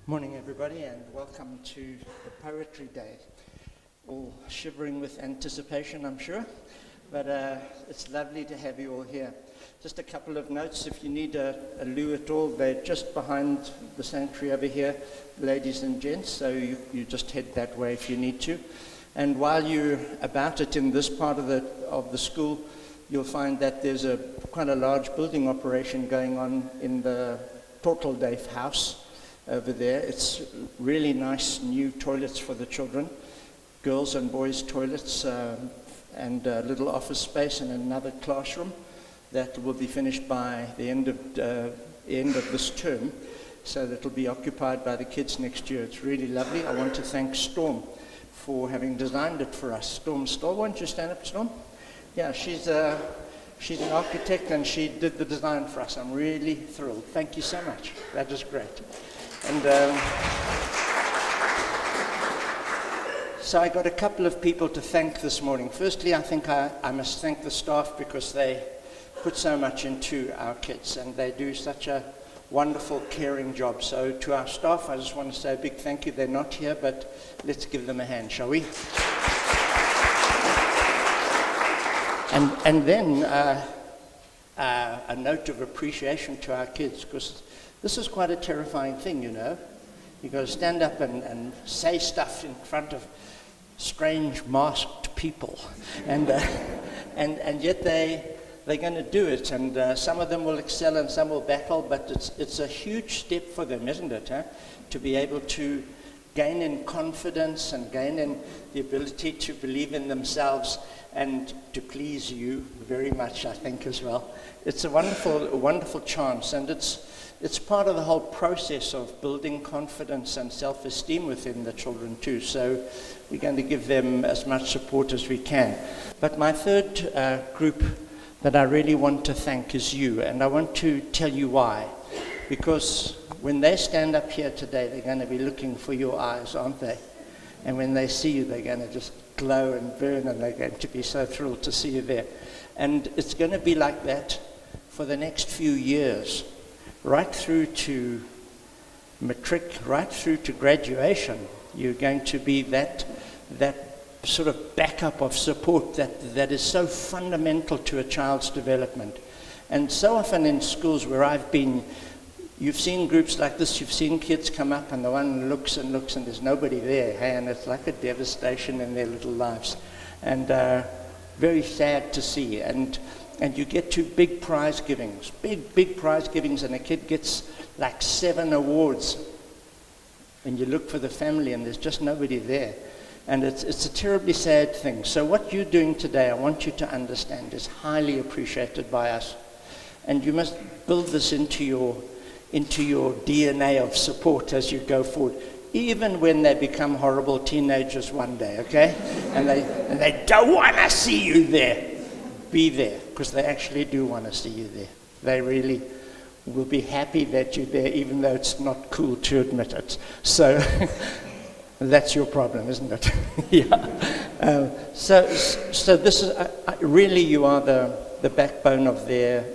Morning, everybody, and welcome to the Poetry Day. All shivering with anticipation, I'm sure, but it's lovely to have you all here. Just a couple of notes. If you need a loo at all, they're just behind the sanctuary over here, ladies and gents, so you just head that way if you need to. And while you're about it in this part of the school, you'll find that there's quite a large building operation going on in the Torteldave house over there. It's really nice new toilets for the children, girls and boys toilets, and a little office space and another classroom that will be finished by the end of this term, so that will be occupied by the kids next year. It's really lovely. I want to thank Storm for having designed it for us. Storm Stoll, won't you stand up, Storm? Yeah, she's an architect and she did the design for us. I'm really thrilled. Thank you so much. That is great. And so I got a couple of people to thank this morning. Firstly, I think I must thank the staff because they put so much into our kids and they do such a wonderful, caring job. So to our staff, I just want to say a big thank you. They're not here, but let's give them a hand, shall we? And then a note of appreciation to our kids, because this is quite a terrifying thing, you know. You've got to stand up and say stuff in front of strange masked people, and yet they're going to do it. And some of them will excel and some will battle, but it's a huge step for them, isn't it? To be able to gain in confidence and gain in the ability to believe in themselves and to please you very much, I think, as well. It's a wonderful chance, and it's part of the whole process of building confidence and self-esteem within the children too. So we're going to give them as much support as we can. But my third group that I really want to thank is you, and I want to tell you why. Because when they stand up here today, they're going to be looking for your eyes, aren't they? And when they see you, they're going to just glow and burn, and they're going to be so thrilled to see you there. And it's going to be like that for the next few years, right through to matric, right through to graduation. You're going to be that sort of backup of support that is so fundamental to a child's development. And so often in schools where I've been, you've seen groups like this, you've seen kids come up and the one looks and looks and there's nobody there, hey, and it's like a devastation in their little lives. And very sad to see. And you get to big prize givings, big prize givings, and a kid gets like 7 awards. And you look for the family and there's just nobody there. And it's a terribly sad thing. So what you're doing today, I want you to understand, is highly appreciated by us. And you must build this into your DNA of support as you go forward, even when they become horrible teenagers one day, okay? And they don't want to see you there. Be there, because they actually do want to see you there. They really will be happy that you're there, even though it's not cool to admit it. So that's your problem, isn't it? Yeah. So this is really, you are the backbone of their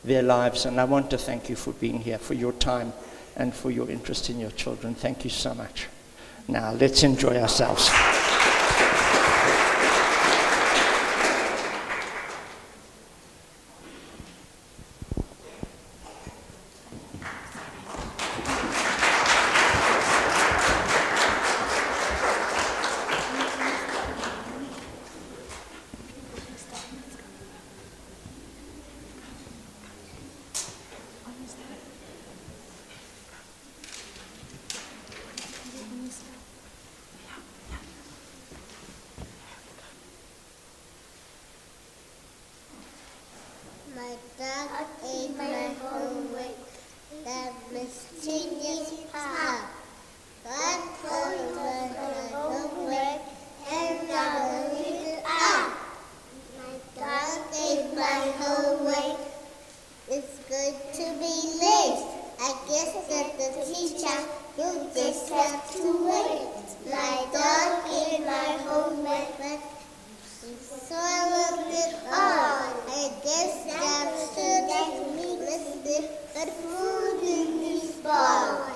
lives, and I want to thank you for being here, for your time, and for your interest in your children. Thank you so much. Now let's enjoy ourselves. My dog ate my homework, that mischievous paw. God told us my homework, and I will read it out. My dog ate my homework, it's good to be late. I guess that the teacher will just have to wait. My dog ate my homework, but so I looked it on. I guess that's the. but food in this ball.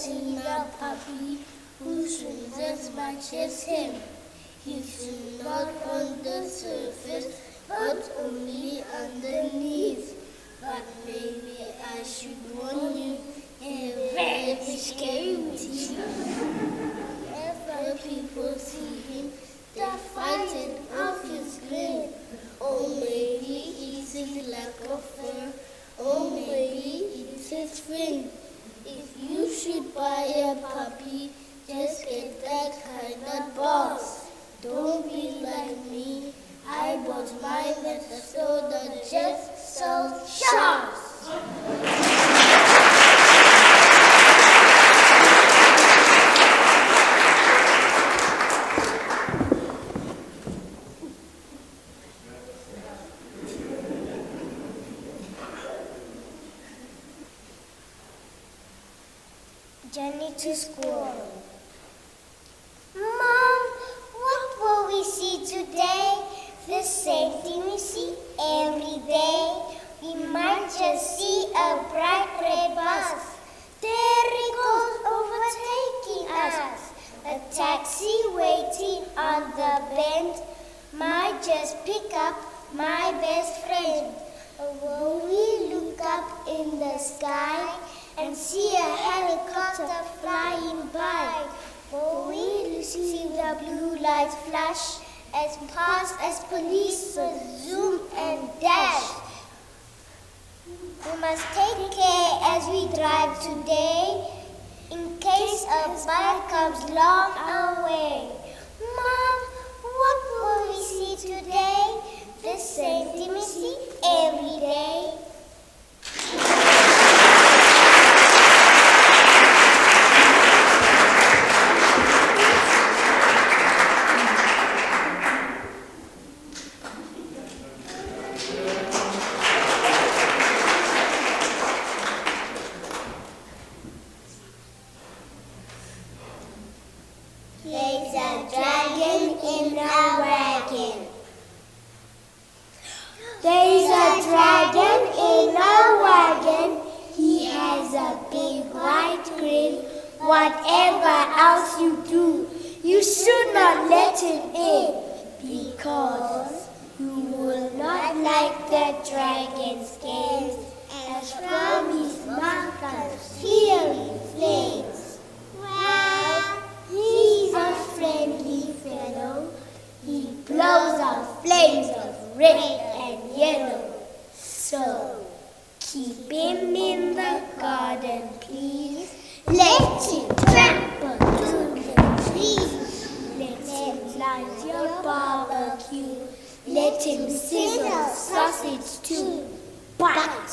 seen a puppy who swims as much as him. He swims not on the surface, but only underneath. But maybe I should warn you, he's very scary with you. Whenever people see him, they're frightened of his grin. Or maybe it's his lack of fur, or maybe it's his fin. If you should buy a puppy, just get that kind of boss. Don't be like me. I bought mine at the store that just sells sharks. Journey to school. Mom, what will we see today? The same thing we see every day. We might just see a bright red bus. There it goes, overtaking us. A taxi waiting on the bend might just pick up my best friend. Will we look up in the sky and see a helicopter flying by? Will we see the blue lights flash as fast as police zoom and dash? We must take care as we drive today, in case a bike comes long our way. Mom, what will we see today? The same thing we see every day. There's a dragon in a wagon. There's a dragon in a wagon. He has a big white grin. Whatever else you do, you should not let him in, because you will not like the dragon's games, as from his mouth comes fiery flames. Well, he's a friendly fellow. He blows out flames of red and yellow. So, keep him in the garden, please. Let him trample to the trees. Let him light your barbecue. Let him sizzle sausage too. But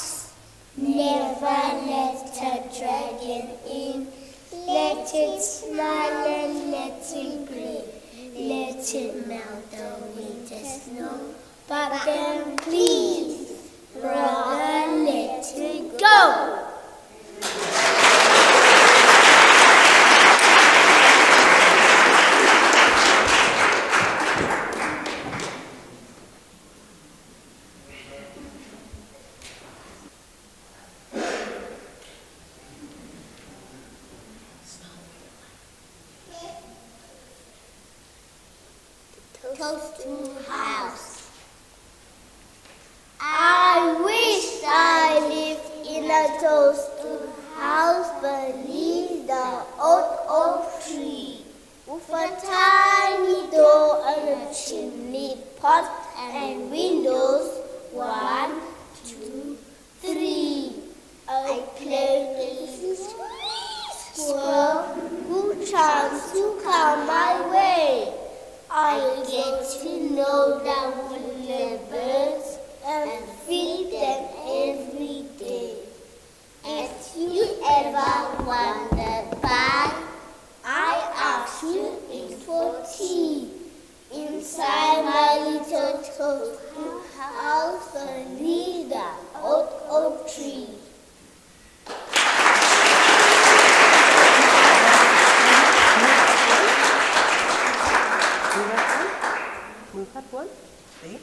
never let a dragon in. Let it smile and let it grin. Let it melt the winter snow. But then please, brother, let it go. Toast to house. I wish I lived in a toast house beneath the oak tree, with a tiny door and a chimney pot and windows. 1, 2, 3. I play with squirrel who chance to come my way. I get to know the woodland birds and feed them every day. If you ever wondered why I ask you in for tea inside my little toast house beneath the oak tree. Move up one. There.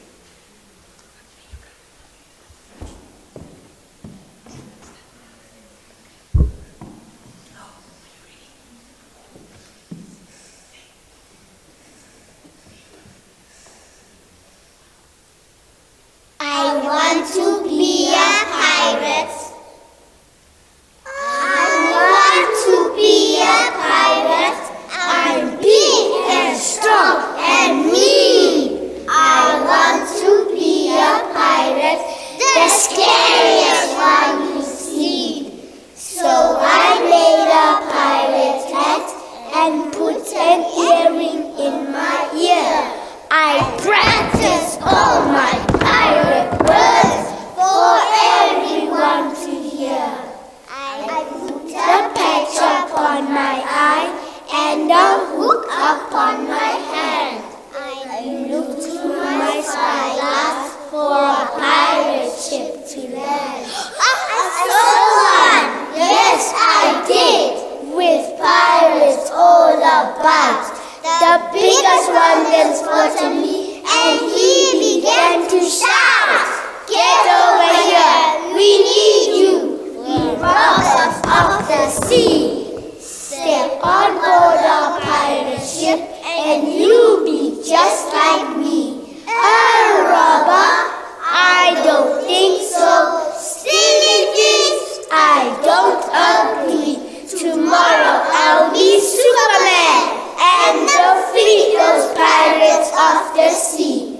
put a patch upon my eye and a hook upon my hand. I looked through my spyglass for a pirate ship to land. I saw one! Yes, I did! With pirates all about. The biggest one then spotted me and he began to shout. Get over here! We need you! We robbed us off the sea. Step on board our pirate ship and you'll be just like me. A robber? I don't think so. Stealing things? I don't agree. Tomorrow I'll be Superman and defeat those pirates of the sea.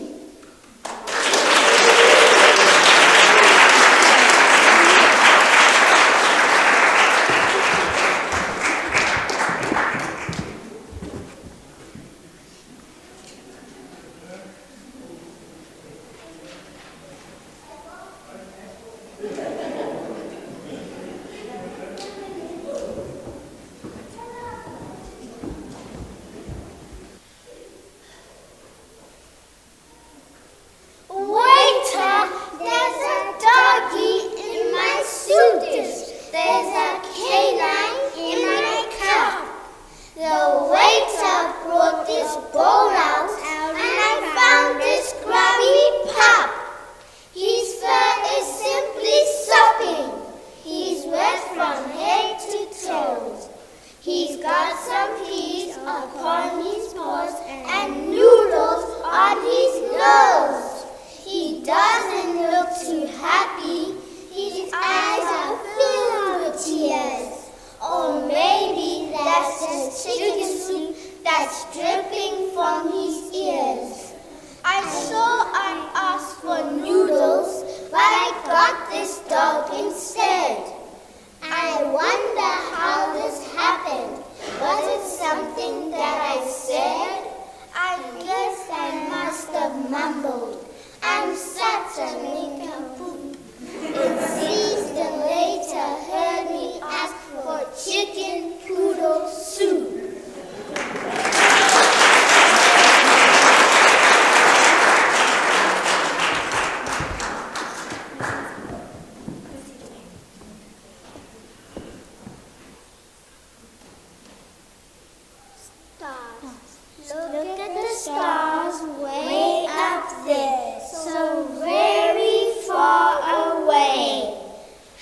Look at the stars way up there, so very far away.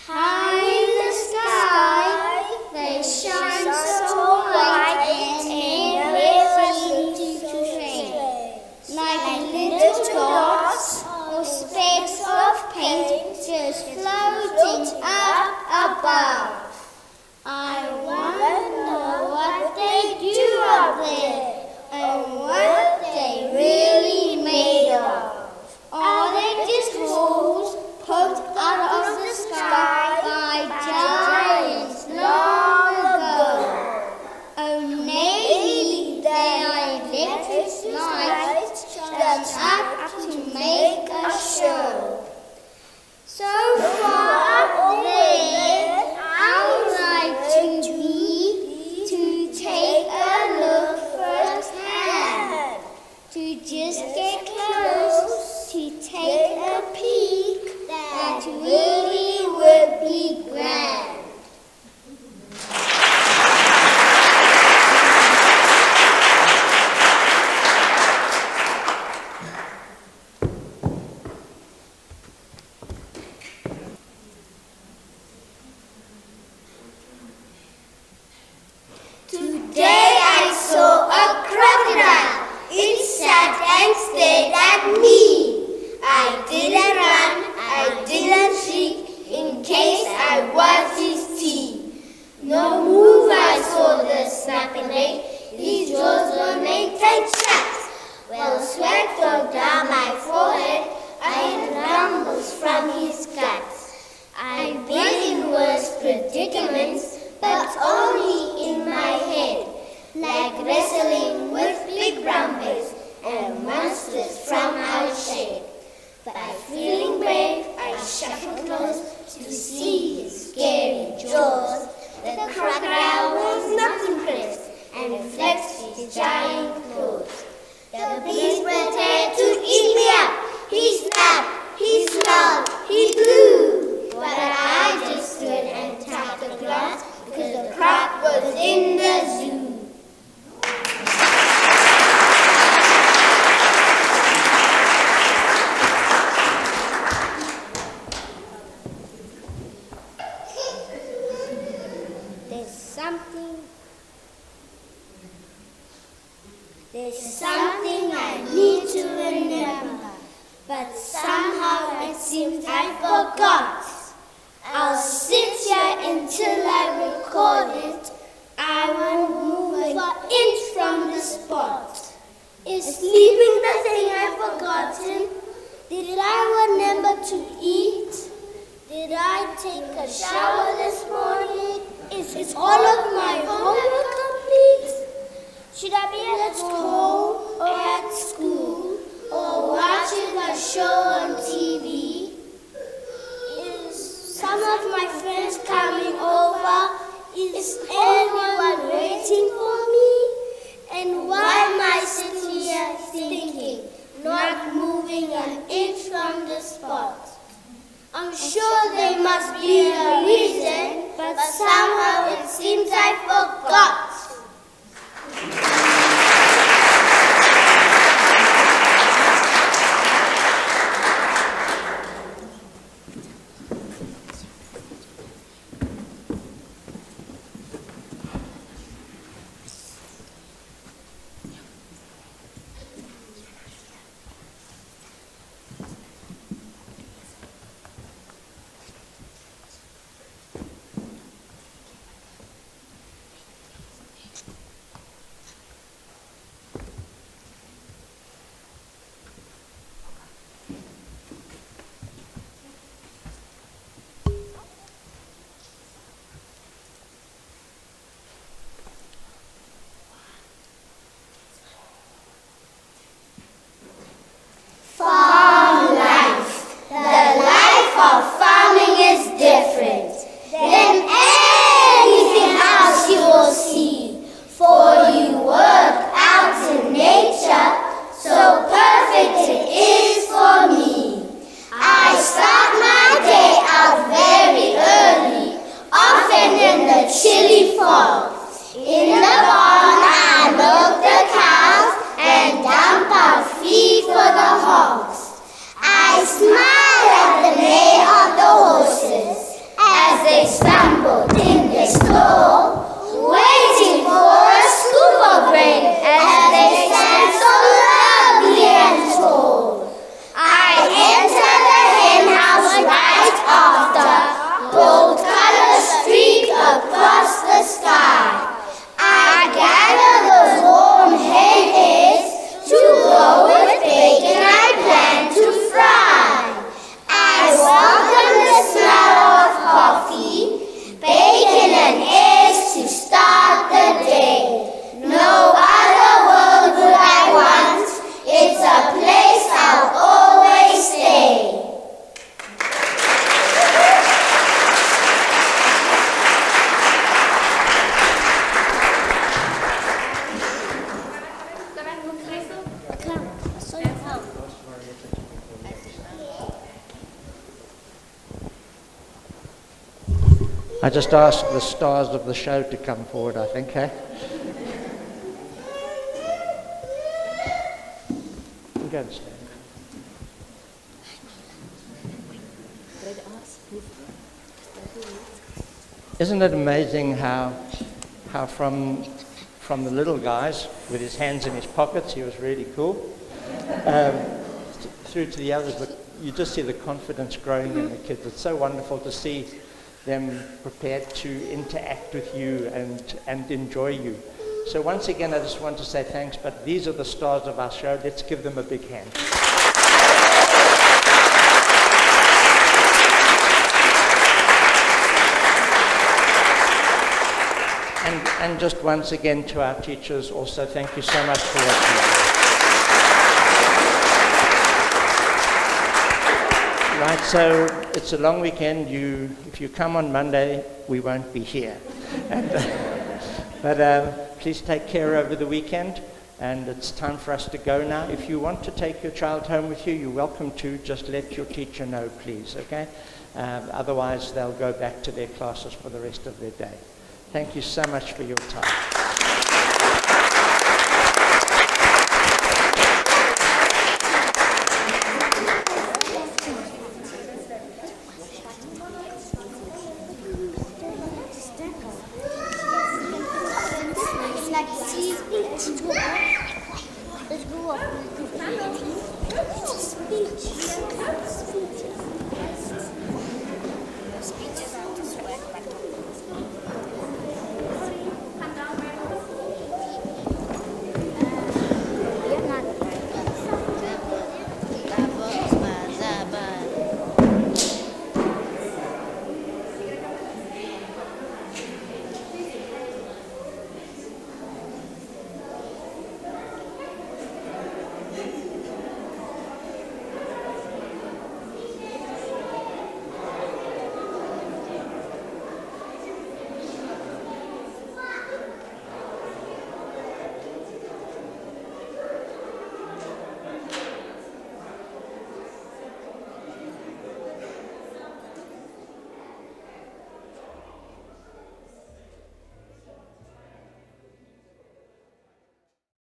High in the sky, they shine so bright and never seem to fade. Like little dots or specks of paint just floating up above. I wonder what they do up there. And what they really made of. Are they just holes poked out of the sky by giants long ago? Oh, maybe they are electric lights that's up to make a show. So far up there, I would like to be to take a look firsthand, to just get close, to take a peek, that really would be grand. Today I saw a crocodile. It sat and stared at me. I didn't run, I didn't shriek, in case I was his teeth. No move I saw the snapping leg, his jaws were maintained shut. Well, sweat flowed down my forehead, I had rumbles from his guts. I've been in worse predicaments, but only in my head, like wrestling with big brown bears and monsters from our shade. By feeling brave, I shuffled close to see his scary jaws. his giant claws. The beast pretended to eat me up. He snapped, he snarled, he blew. But I just stood and tapped the glass because the crab was in the zoo. There's something I need to remember, but somehow it seems I forgot. I'll sit here until I record it. I won't move an inch from the spot. Is sleeping the thing I've forgotten? Did I remember to eat? Did I take a shower this morning? Is all of my homework complete? Should I be at home or at school or watching a show on TV? Is some of my friends coming over? Is anyone waiting for me? And why am I sitting here thinking, not moving an inch from the spot? I'm sure there must be a reason, but somehow it seems I forgot. I just asked the stars of the show to come forward, I think, eh? You go and stand. Isn't it amazing how from the little guys with his hands in his pockets, he was really cool, through to the others, but you just see the confidence growing in the kids. It's so wonderful to see them prepared to interact with you and enjoy you. So once again, I just want to say thanks, but these are the stars of our show. Let's give them a big hand. And just once again to our teachers also, thank you so much for watching. Right, so it's a long weekend. If you come on Monday, we won't be here. But please take care over the weekend. And it's time for us to go now. If you want to take your child home with you, you're welcome to. Just let your teacher know, please, okay? Otherwise, they'll go back to their classes for the rest of their day. Thank you so much for your time.